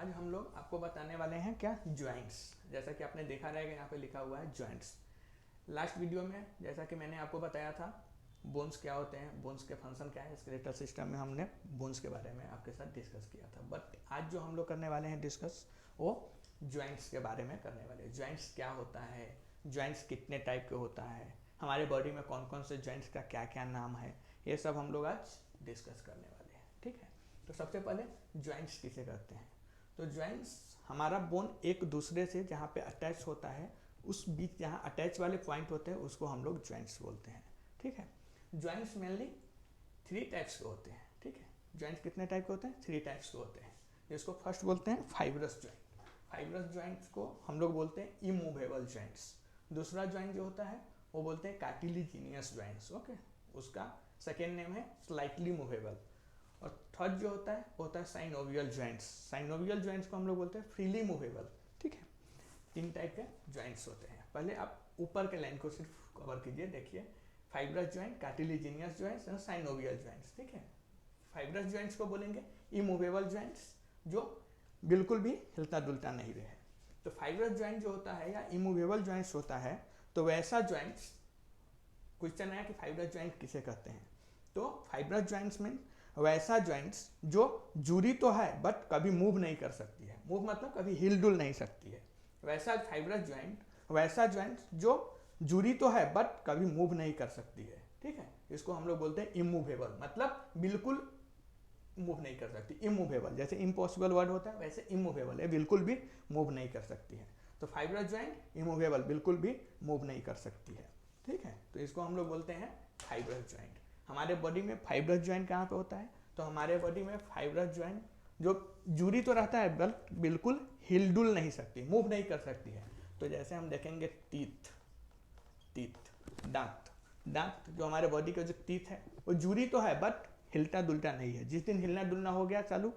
आज हम लोग आपको बताने वाले हैं क्या, ज्वाइंट्स। जैसा कि आपने देखा रहेगा यहाँ पे लिखा हुआ है ज्वाइंट्स। लास्ट वीडियो में जैसा कि मैंने आपको बताया था बोन्स क्या होते हैं, बोन्स के फंक्शन क्या है, स्केलेटल सिस्टम में हमने बोन्स के बारे में आपके साथ डिस्कस किया था। बट आज जो हम लोग करने वाले हैं डिस्कस, वो ज्वाइंट्स के बारे में करने वाले हैं। ज्वाइंट्स क्या होता है, ज्वाइंट्स कितने टाइप के होता है, हमारे बॉडी में कौन कौन से ज्वाइंट्स का क्या क्या नाम है, ये सब हम लोग आज डिस्कस करने वाले हैं। ठीक है, तो सबसे पहले ज्वाइंट्स किसे कहते हैं। तो ज्वाइंट्स हमारा बोन एक दूसरे से जहाँ पे अटैच होता है, उस बीच जहाँ अटैच वाले पॉइंट होते हैं उसको हम लोग ज्वाइंट्स बोलते हैं। ठीक है, ज्वाइंट्स मेनली 3 टाइप्स के होते हैं। ठीक है, ज्वाइंट्स कितने टाइप के होते हैं, 3 टाइप्स के होते हैं। जिसको फर्स्ट बोलते हैं फाइब्रस ज्वाइंट। फाइब्रस ज्वाइंट्स को हम लोग बोलते हैं इमूवेबल ज्वाइंट्स। दूसरा ज्वाइंट जो होता है वो बोलते हैं कार्टिलेजिनियस ज्वाइंट्स। ओके, उसका सेकेंड नेम है स्लाइटली मूवेबल। और थर्ड जो होता है वो होता है साइनोवियल ज्वाइंट्स। साइनोवियल ज्वाइंट्स को हम लोग बोलते हैं फ्रीली मूवेबल। ठीक है, 3 टाइप के ज्वाइंट्स होते हैं। पहले आप ऊपर के लाइन को सिर्फ कवर कीजिए, देखिए फाइब्रस ज्वाइंट, कार्टिलेजिनियस ज्वाइंट्स और साइनोवियल ज्वाइंट्स। ठीक है, फाइब्रस ज्वाइंट्स को बोलेंगे इमूवेबल ज्वाइंट्स, जो बिल्कुल भी हिलता डुलता नहीं रहे। तो फाइब्रस ज्वाइंट जो होता है या इमूवेबल ज्वाइंट्स होता है, तो वैसा ज्वाइंट्स, क्वेश्चन आया कि फाइब्रस ज्वाइंट किसे कहते हैं। तो फाइब्रस ज्वाइंट्स में वैसा ज्वाइंट्स जो जुड़ी तो है बट कभी मूव नहीं कर सकती है। मूव मतलब कभी हिल डुल नहीं सकती है। वैसा फाइब्रस ज्वाइंट, वैसा ज्वाइंट जो जुड़ी तो है बट कभी मूव नहीं कर सकती है। ठीक है, इसको हम लोग बोलते हैं इमूवेबल, मतलब बिल्कुल मूव नहीं कर सकती। इमूवेबल, जैसे इम्पॉसिबल वर्ड होता है वैसे इमूवेबल है, बिल्कुल भी मूव नहीं कर सकती है। तो फाइब्रस ज्वाइंट इमूवेबल, बिल्कुल भी मूव नहीं कर सकती है। ठीक है, तो इसको हम लोग बोलते हैं फाइब्रस ज्वाइंट। हमारे बॉडी में फाइब्रस ज्वाइंट कहाँ पे होता है, तो हमारे बॉडी में फाइब्रस ज्वाइंट जो जुड़ी तो रहता है बट बिल्कुल हिल डुल नहीं सकती, मूव नहीं कर सकती है। तो जैसे हम देखेंगे टीथ, दांत, दांत जो हमारे बॉडी का जो टीथ है वो जुड़ी तो है बट हिलता डुलता नहीं है। जिस दिन हिलना डुलना हो गया चालू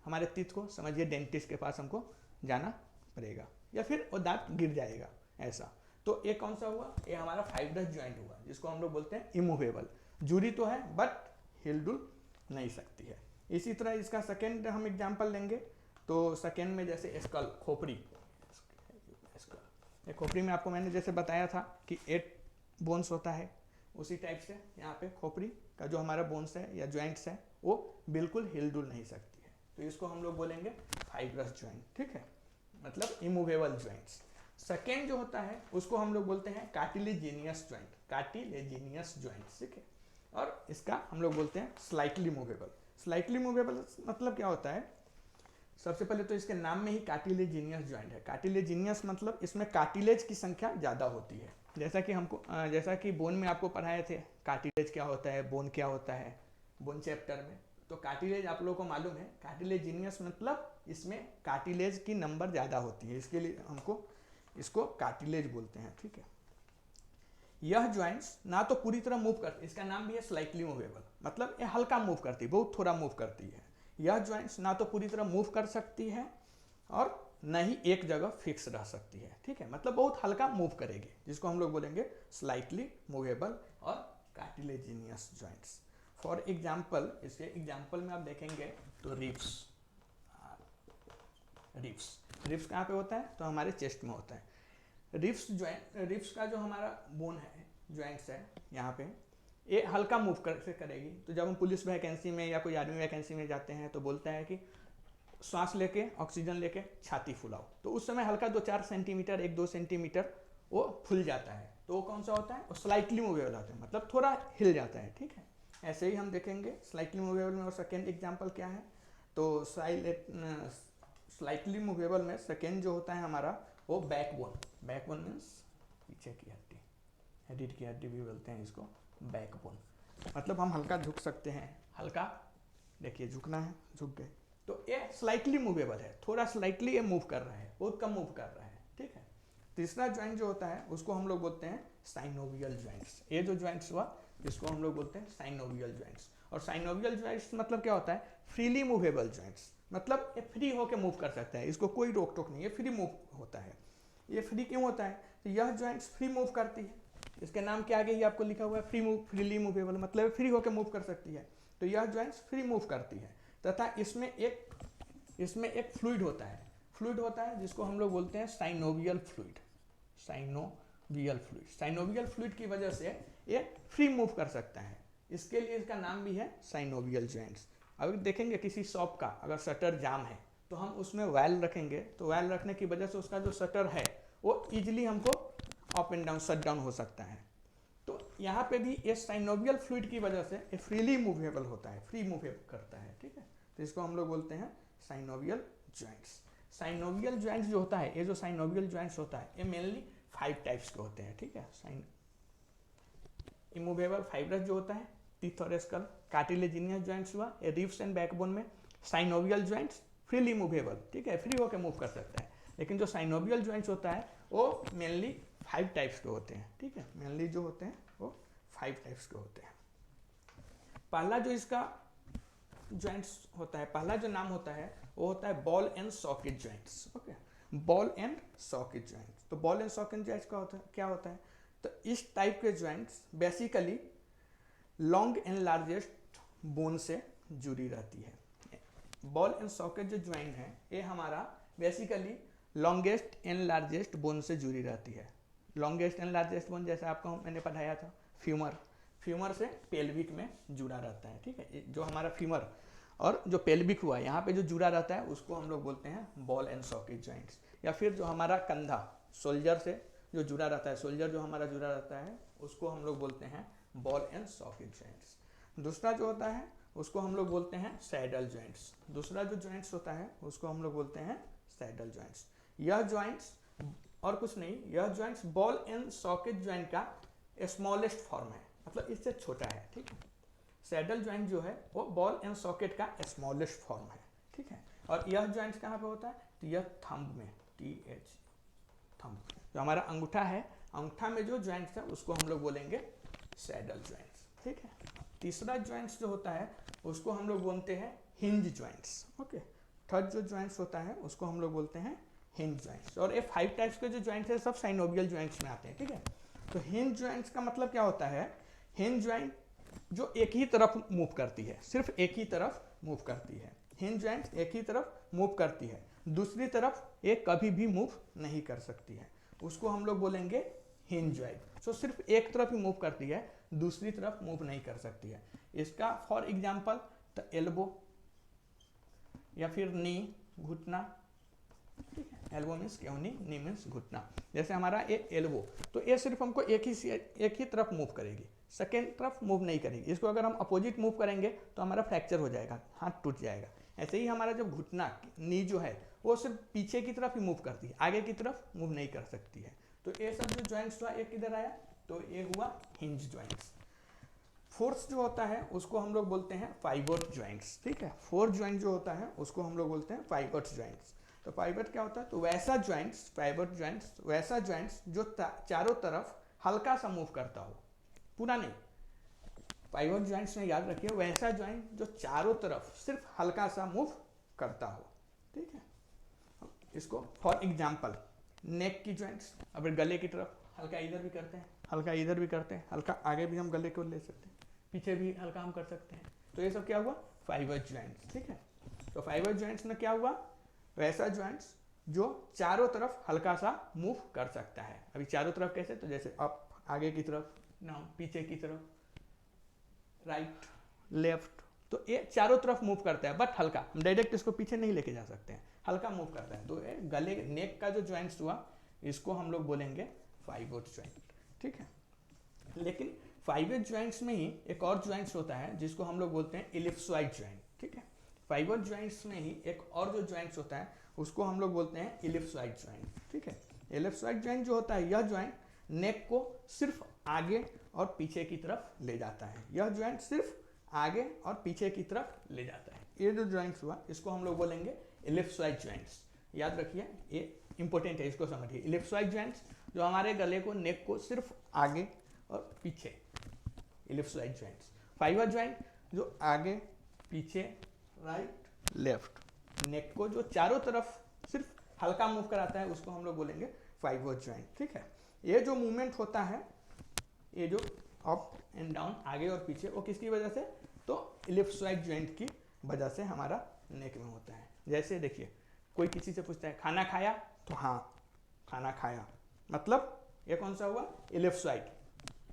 हमारे टीथ को, समझिए डेंटिस्ट के पास हमको जाना पड़ेगा या फिर वो दांत गिर जाएगा ऐसा। तो ये कौन सा हुआ, ये हमारा फाइब्रस ज्वाइंट हुआ, जिसको हम लोग बोलते हैं इमूवेबल। जुड़ी तो है बट हिल डुल नहीं सकती है। इसी तरह इसका सेकेंड हम एग्जाम्पल लेंगे, तो सेकेंड में जैसे स्कल, खोपड़ी। स्कल, खोपड़ी में आपको मैंने जैसे बताया था कि 8 बोन्स होता है, उसी टाइप से यहाँ पे खोपड़ी का जो हमारा बोन्स है या ज्वाइंट्स है वो बिल्कुल हिल डुल नहीं सकती है। तो इसको हम लोग बोलेंगे फाइब्रस ज्वाइंट। ठीक है, मतलब इमूवेबल ज्वाइंट्स। सेकेंड जो होता है उसको हम लोग बोलते हैं कार्टिलेजिनियस ज्वाइंट, कार्टिलेजिनियस ज्वाइंट्स। ठीक है, और इसका हम लोग बोलते हैं स्लाइटली मूवेबल। स्लाइटली मूवेबल मतलब क्या होता है, सबसे पहले तो इसके नाम में ही कार्टिलेजिनियस ज्वाइंट है। कार्टिलेजिनियस मतलब इसमें कार्टिलेज की संख्या ज़्यादा होती है। जैसा कि हमको जैसा कि बोन में आपको पढ़ाए थे कार्टिलेज क्या होता है, बोन क्या होता है, बोन चैप्टर में। तो कार्टिलेज आप लोगों को मालूम है, कार्टिलेजिनियस मतलब इसमें कार्टिलेज की नंबर ज़्यादा होती है, इसके लिए हमको इसको कार्टिलेज बोलते हैं। ठीक है, यह ज्वाइंट्स ना तो पूरी तरह मूव करती, इसका नाम भी है स्लाइटली मूवेबल, मतलब ये हल्का मूव करती है, बहुत थोड़ा मूव करती है। यह ज्वाइंट्स ना तो पूरी तरह मूव कर सकती है और न ही एक जगह फिक्स रह सकती है। ठीक है, मतलब बहुत हल्का मूव करेगी, जिसको हम लोग बोलेंगे स्लाइटली मूवेबल और कार्टिलेजिनियस ज्वाइंट्स। फॉर एग्जाम्पल, इसके एग्जाम्पल में आप देखेंगे तो रिब्स। रिब्स कहाँ पे होता है, तो हमारे चेस्ट में होता है। रिब्स ज्वाइंट, रिब्स का जो हमारा बोन है, ज्वाइंट्स है यहाँ पे, ये हल्का मूव से करेगी। तो जब हम पुलिस वैकेंसी में या कोई आर्मी वैकेंसी में जाते हैं तो बोलता है कि सांस लेके ऑक्सीजन लेके छाती फुलाओ, तो उस समय हल्का 2-4 सेंटीमीटर, 1-2 सेंटीमीटर वो फूल जाता है। तो वो कौन सा होता है, वो स्लाइटली मूवेबल होता है, मतलब थोड़ा हिल जाता है। ठीक है, ऐसे ही हम देखेंगे स्लाइटली मूवेबल में। और सेकेंड एग्जाम्पल क्या है, तो स्लाइटली मूवेबल में सेकेंड जो होता है हमारा वो बैकबोन। बैकबोन मीन्स पीछे की हड्डी, रीढ़ की हड्डी भी बोलते हैं इसको, बैकबोन। मतलब हम हल्का झुक सकते हैं, हल्का देखिए झुकना है, झुक गए। तो ये स्लाइटली मूवेबल है, थोड़ा स्लाइटली ये मूव कर रहा है, बहुत कम मूव कर रहा है। ठीक है, तीसरा ज्वाइंट जो होता है उसको हम लोग बोलते हैं साइनोवियल ज्वाइंट्स। ये जो ज्वाइंट्स हुआ इसको हम लोग बोलते हैं साइनोवियल ज्वाइंट्स। और साइनोवियल ज्वाइंट्स मतलब क्या होता है, फ्रीली मूवेबल ज्वाइंट्स, मतलब ये फ्री होकर मूव कर सकता है, इसको कोई रोक टोक नहीं है, फ्री मूव होता है। ये फ्री क्यों होता है, तो यह ज्वाइंट्स फ्री मूव करती है, इसके नाम के आगे ही आपको लिखा हुआ है फ्रीली मूवेबल, मतलब फ्री होकर मूव कर सकती है। तो यह ज्वाइंट्स फ्री मूव करती है तथा इसमें एक इसमें एक फ्लूइड होता है जिसको हम लोग बोलते हैं साइनोवियल फ्लूइड। साइनोवियल फ्लूइड की वजह से ये फ्री मूव कर सकता है, इसके लिए इसका नाम भी है साइनोवियल जॉइंट्स। अगर देखेंगे किसी शॉप का अगर शटर जाम है तो हम उसमें वायल रखेंगे, तो वायल रखने की वजह से उसका जो शटर है वो ईजिली हमको up and down shut down हो सकता है। तो यहाँ पे भी ये साइनोवियल फ्लूइड की वजह से ये फ्रीली मूवेबल होता है, फ्री मूव करता है, ठीक है। तो इसको हम लोग बोलते हैं साइनोवियल जॉइंट्स। साइनोवियल जॉइंट्स जो होता है, ये जो साइनोवियल जॉइंट्स होता है ये मेनली 5 टाइप्स के होते हैं, ठीक है। इमूवेबल फाइब्रस जो होता है, टीथ और स्कल, कार्टिलेजिनियस जॉइंट्स हुआ, ये रिब्स एंड बैकबोन में। साइनोवियल जॉइंट्स फ्रीली मूवेबल, ठीक है, फ्री होकर मूव कर सकता है। लेकिन जो साइनोवियल जॉइंट्स होता है वो मेनली 5 टाइप्स के होते हैं, ठीक है। मेनली जो होते हैं वो 5 टाइप्स के होते हैं। पहला जो इसका जॉइंट्स होता है, पहला जो नाम होता है वो होता है ball and socket joints, okay. Ball and socket joints, तो बॉल एंड सॉकेट जॉइंट्स का होता है क्या होता है, तो इस टाइप के joints basically long and largest bone से जुड़ी रहती है। बॉल एंड सॉकेट जो जॉइंट है ये हमारा basically longest and largest bone से जुड़ी रहती है। लॉन्गेस्ट एंड लार्जेस्ट बोन जैसे आपको मैंने पढ़ाया था, फ्यूमर से पेल्विक में जुड़ा रहता है, ठीक है। जो हमारा फ्यूमर और जो पेल्विक हुआ यहाँ पे जो जुड़ा रहता है उसको हम लोग बोलते हैं बॉल एंड सॉकेट जॉइंट्स। या फिर जो हमारा कंधा शोल्डर से जो जुड़ा रहता है, शोल्डर जो हमारा जुड़ा रहता है उसको हम लोग बोलते हैं बॉल एंड सॉकेट जॉइंट्स। दूसरा जो होता है उसको हम लोग बोलते हैं सैडल जॉइंट्स। दूसरा जो जॉइंट्स होता है उसको हम लोग बोलते हैं सैडल जॉइंट्स। यह जॉइंट्स और कुछ नहीं, यह joints ball and socket joint का स्मॉलेस्ट फॉर्म है, मतलब इससे छोटा है, ठीक है। सैडल जॉइंट जो है वो बॉल एंड सॉकेट का स्मॉलेस्ट फॉर्म है, ठीक है। और यह जॉइंट्स कहाँ पे होता है, तो यह थंब में, TH थंब, जो हमारा अंगूठा है, अंगूठा में जो जॉइंट्स है उसको हम लोग बोलेंगे सैडल जॉइंट्स, ठीक है। तीसरा जॉइंट्स जो होता है उसको हम लोग बोलते हैं हिंज जॉइंट्स, ओके। थर्ड जो जॉइंट्स होता है उसको हम लोग बोलते हैं हिंज जॉइंट्स। और ये 5 टाइप्स के जो जॉइंट्स है सब साइनोवियल जॉइंट्स में आते हैं, ठीक है। तो हिंज जॉइंट्स का मतलब क्या होता है, हिंज जॉइंट जो एक ही तरफ मूव करती है, सिर्फ एक ही तरफ मूव करती है। हिंज जॉइंट एक ही तरफ मूव करती है, दूसरी तरफ ये कभी भी मूव नहीं कर सकती है, उसको हम लोग बोलेंगे हिंज जॉइंट। सो सिर्फ एक तरफ ही मूव करती है, दूसरी तरफ मूव नहीं कर सकती है। इसका फॉर एग्जाम्पल द एल्बो या फिर नी, घुटना, ठीक है। एल्बो मीन्स केहनी, नी मीन्स घुटना। जैसे हमारा ये एल्बो, तो ये सिर्फ हमको एक ही तरफ मूव करेगी, सेकेंड तरफ मूव नहीं करेगी। इसको अगर हम अपोजिट मूव करेंगे तो हमारा फ्रैक्चर हो जाएगा, हाथ टूट जाएगा। ऐसे ही हमारा जो घुटना, नी जो है वो सिर्फ पीछे की तरफ ही मूव करती है, आगे की तरफ मूव नहीं कर सकती है। तो ये सब जो जॉइंट्स हुआ, एक किधर आया, तो ये हुआ हिंज जॉइंट्स। फोर्थ जो होता है उसको हम लोग बोलते हैं पाइवट जॉइंट्स, ठीक है। फोर्थ जॉइंट जो होता है उसको हम लोग बोलते हैं पाइवट जॉइंट्स। तो पाइवट क्या होता है, तो वैसा जॉइंट्स, पाइवट जॉइंट्स वैसा जॉइंट्स जो चारों तरफ हल्का सा मूव करता हो, पूरा नहीं। पाइवट जॉइंट्स में याद रखिए वैसा जॉइंट जो चारों तरफ सिर्फ हल्का सा मूव करता हो, ठीक है। इसको फॉर एग्जाम्पल नेक की जॉइंट्स, अब गले की तरफ हल्का इधर भी करते हैं, हल्का इधर भी करते हैं, हल्का आगे भी हम गले को ले सकते हैं, पीछे भी हल्का हम कर सकते हैं। तो ये सब क्या हुआ, पाइवट जॉइंट्स, ठीक है। तो पाइवट जॉइंट्स में क्या हुआ, वैसा जॉइंट्स जो चारों तरफ हल्का सा मूव कर सकता है। अभी चारों तरफ कैसे, तो जैसे अप आगे की तरफ, डाउन पीछे की तरफ, राइट लेफ्ट, तो ये चारों तरफ मूव करता है, बट हल्का, हम डायरेक्ट इसको पीछे नहीं लेके जा सकते हैं, हल्का मूव करता है। तो ये गले नेक का जो जॉइंट्स हुआ इसको हम लोग बोलेंगे पाइवट जॉइंट, ठीक है। लेकिन पाइवट जॉइंट्स में ही एक और जॉइंट्स होता है जिसको हम लोग बोलते हैं इलिप्सॉइड जॉइंट, ठीक है। पाइवट जॉइंट्स में ही एक और जो जॉइंट्स होता है उसको हम लोग बोलते हैं इलिप्सॉइड जॉइंट, ठीक है। इलिप्सॉइड जॉइंट जो होता है, यह जॉइंट नेक को सिर्फ आगे और पीछे की तरफ ले जाता है, यह जॉइंट सिर्फ आगे और पीछे की तरफ ले जाता है। ये जो जॉइंट्स हुआ इसको हम लोग बोलेंगे इलिप्सॉइड जॉइंट्स। याद रखिए ये इंपॉर्टेंट है, इसको समझिए। इलिप्सॉइड जॉइंट्स जो हमारे गले को, नेक को सिर्फ आगे और पीछे, इलिप्सॉइड जॉइंट्स। पाइवट जॉइंट जो आगे पीछे, राइट लेफ्ट, नेक को जो चारों तरफ सिर्फ हल्का मूव कराता है उसको हम लोग बोलेंगे पाइवट जॉइंट, ठीक है। ये जो मूवमेंट होता है, ये जो अप एंड डाउन, आगे और पीछे, वो किसकी वजह से, तो इलिप्सॉइड जॉइंट की वजह से हमारा नेक में होता है। जैसे देखिए कोई किसी से पूछता है खाना खाया, तो हाँ खाना खाया, मतलब ये कौन सा हुआ, इलिप्सॉइड।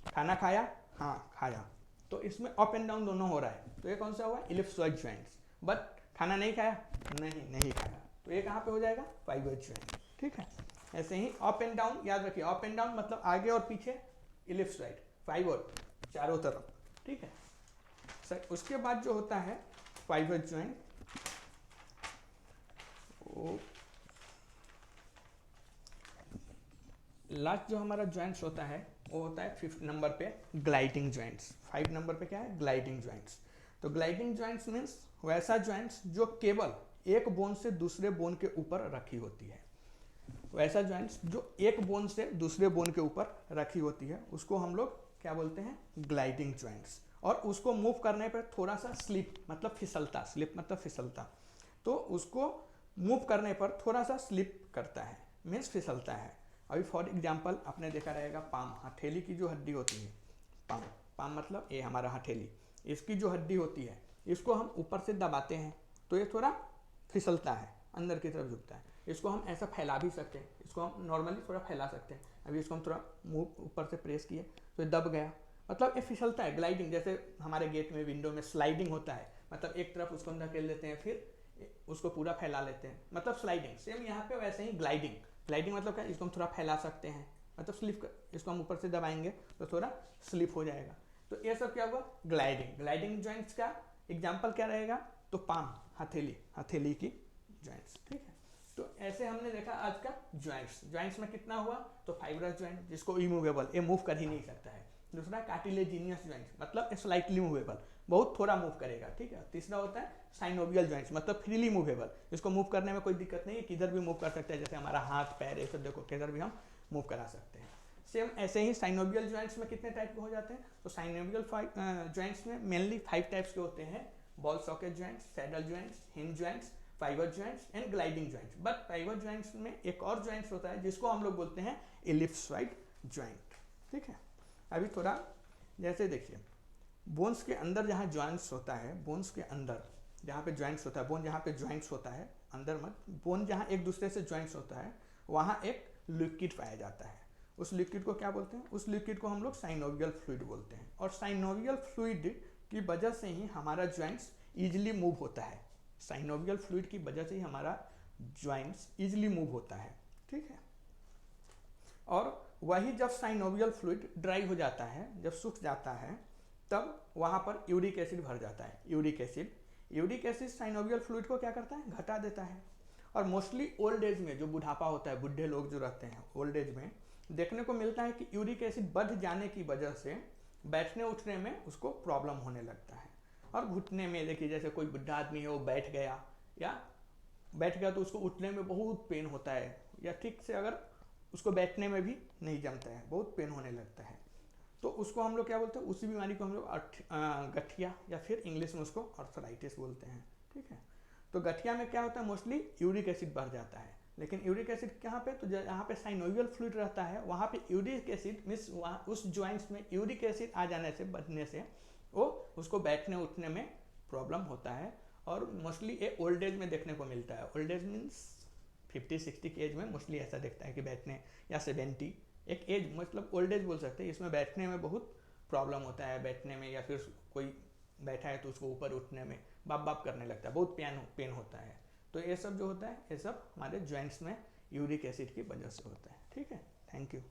खाना खाया, हाँ खाया, तो इसमें अप एंड डाउन दोनों हो रहा है, तो ये कौन सा हुआ, इलिप्सॉइड जॉइंट्स। बट खाना नहीं खाया, नहीं खाया, तो ये कहाँ पे हो जाएगा, फाइबर जॉइंट। ठीक है, ऐसे ही अप एंड डाउन याद रखिए, अप एंड डाउन मतलब आगे और पीछे, इलिप्सॉइड, फाइबर चारों तरफ। ठीक है सर, उसके बाद जो होता है फाइबर जॉइंट, लास्ट जो हमारा जॉइंट्स होता है वो होता है 5th नंबर पे ग्लाइडिंग जॉइंट्स। 5 नंबर पे क्या है, ग्लाइडिंग जॉइंट्स। तो ग्लाइडिंग जॉइंट्स मीन्स वैसा जॉइंट्स जो केवल एक बोन से दूसरे बोन के ऊपर रखी होती है। वैसा जॉइंट्स जो एक बोन से दूसरे बोन के ऊपर रखी होती है उसको हम लोग क्या बोलते हैं, ग्लाइडिंग जॉइंट्स। और उसको मूव करने पर थोड़ा सा स्लिप मतलब फिसलता, स्लिप मतलब फिसलता, तो उसको मूव करने पर थोड़ा सा स्लिप करता है, मीन्स फिसलता है। अभी फॉर एग्जांपल आपने देखा रहेगा पाम, हथेली की जो हड्डी होती है, पाम, पाम मतलब ये हमारा हथेली, इसकी जो हड्डी होती है इसको हम ऊपर से दबाते हैं तो ये थोड़ा फिसलता है, अंदर की तरफ झुकता है। इसको हम ऐसा फैला भी सकते हैं, इसको हम नॉर्मली थोड़ा फैला सकते हैं। अभी इसको हम थोड़ा मुंह ऊपर से प्रेस किए तो ये दब गया, मतलब ये फिसलता है। ग्लाइडिंग जैसे हमारे गेट में, विंडो में स्लाइडिंग होता है, मतलब एक तरफ उसको हम धकेल देते हैं फिर उसको पूरा फैला लेते हैं, मतलब स्लाइडिंग। सेम यहाँ पे वैसे ही ग्लाइडिंग, ग्लाइडिंग मतलब क्या, इसको हम थोड़ा फैला सकते हैं, मतलब स्लिप कर, इसको हम ऊपर से दबाएंगे तो थोड़ा स्लिप हो जाएगा। तो ये सब क्या हुआ, ग्लाइडिंग। ग्लाइडिंग जॉइंट्स का एग्जांपल क्या रहेगा, तो पाम, हथेली, हथेली की जॉइंट्स। ठीक है, तो ऐसे हमने देखा आज का जॉइंट्स। जॉइंट्स में कितना हुआ, तो फाइब्रस जॉइंट जिसको इमूवेबल, ये मूव कर ही नहीं सकता है। दूसरा कार्टिलेजिनियस जॉइंट्स, मतलब स्लाइटली मूवेबल, बहुत थोड़ा मूव करेगा। ठीक है, तीसरा होता है साइनोवियल जॉइंट्स, मतलब फ्रीली मूवेबल, इसको मूव करने में कोई दिक्कत नहीं है, किधर भी मूव कर सकते हैं, जैसे हमारा हाथ पैर ये सब देखो किधर भी हम मूव करा सकते हैं। सेम ऐसे ही साइनोवियल जॉइंट्स में कितने टाइप के हो जाते हैं, तो साइनोवियल जॉइंट्स में मेनली 5 टाइप्स के होते हैं, ball socket joints, saddle joints, hinge joints, fibre joints and gliding joints. But fibre joints में एक और जॉइंट्स होता है जिसको हम लोग बोलते हैं इलिप्सॉइड जॉइंट। ठीक है, अभी थोड़ा जैसे देखिए बोन्स के अंदर जहाँ जॉइंट्स होता है, बोन्स के अंदर जहाँ पे जॉइंट्स होता है, बोन जहाँ पे जॉइंट्स होता है, अंदर मत, बोन जहाँ एक दूसरे से जॉइंट्स होता है वहाँ एक लिक्विड पाया जाता है। उस लिक्विड को क्या बोलते हैं, उस लिक्विड को हम लोग साइनोवियल फ्लूइड बोलते हैं। और साइनोवियल फ्लूइड की वजह से ही हमारा जॉइंट्स ईजिली मूव होता है। साइनोवियल फ्लूइड की वजह से ही हमारा जॉइंट्स ईजिली मूव होता है। ठीक है, और वही जब साइनोवियल फ्लूइड ड्राई हो जाता है, जब सूख जाता है, तब वहाँ पर यूरिक एसिड भर जाता है। यूरिक एसिड साइनोवियल फ्लूइड को क्या करता है, घटा देता है। और मोस्टली ओल्ड एज में जो बुढ़ापा होता है, बुढ़े लोग जो रहते हैं ओल्ड एज में, देखने को मिलता है कि यूरिक एसिड बढ़ जाने की वजह से बैठने उठने में उसको प्रॉब्लम होने लगता है। और घुटने में देखिए, जैसे कोई बुढ़ा आदमी है वो बैठ गया तो उसको उठने में बहुत पेन होता है, या ठीक से अगर उसको बैठने में भी नहीं जमता है, बहुत पेन होने लगता है। तो उसको हम लोग क्या बोलते हैं, उसी बीमारी को हम लोग गठिया या फिर इंग्लिश में उसको आर्थराइटिस बोलते हैं। ठीक है, तो गठिया में क्या होता है, मोस्टली यूरिक एसिड बढ़ जाता है। लेकिन यूरिक एसिड कहाँ पे, तो जहाँ पे साइनोवियल फ्लूइड रहता है वहाँ पे यूरिक एसिड मीन्स उस जॉइंट्स में यूरिक एसिड आ जाने से, बढ़ने से वो उसको बैठने उठने में प्रॉब्लम होता है। और मोस्टली ये ओल्ड एज में देखने को मिलता है। ओल्ड एज मीन्स 50-60 की एज में मोस्टली ऐसा देखता है कि बैठने, या 70, एक एज मतलब ओल्ड एज बोल सकते हैं, इसमें बैठने में बहुत प्रॉब्लम होता है, बैठने में, या फिर कोई बैठा है तो उसको ऊपर उठने में बाप बाप करने लगता है, बहुत पेन होता है। तो ये सब जो होता है, ये सब हमारे जॉइंट्स में यूरिक एसिड की वजह से होता है। ठीक है, थैंक यू।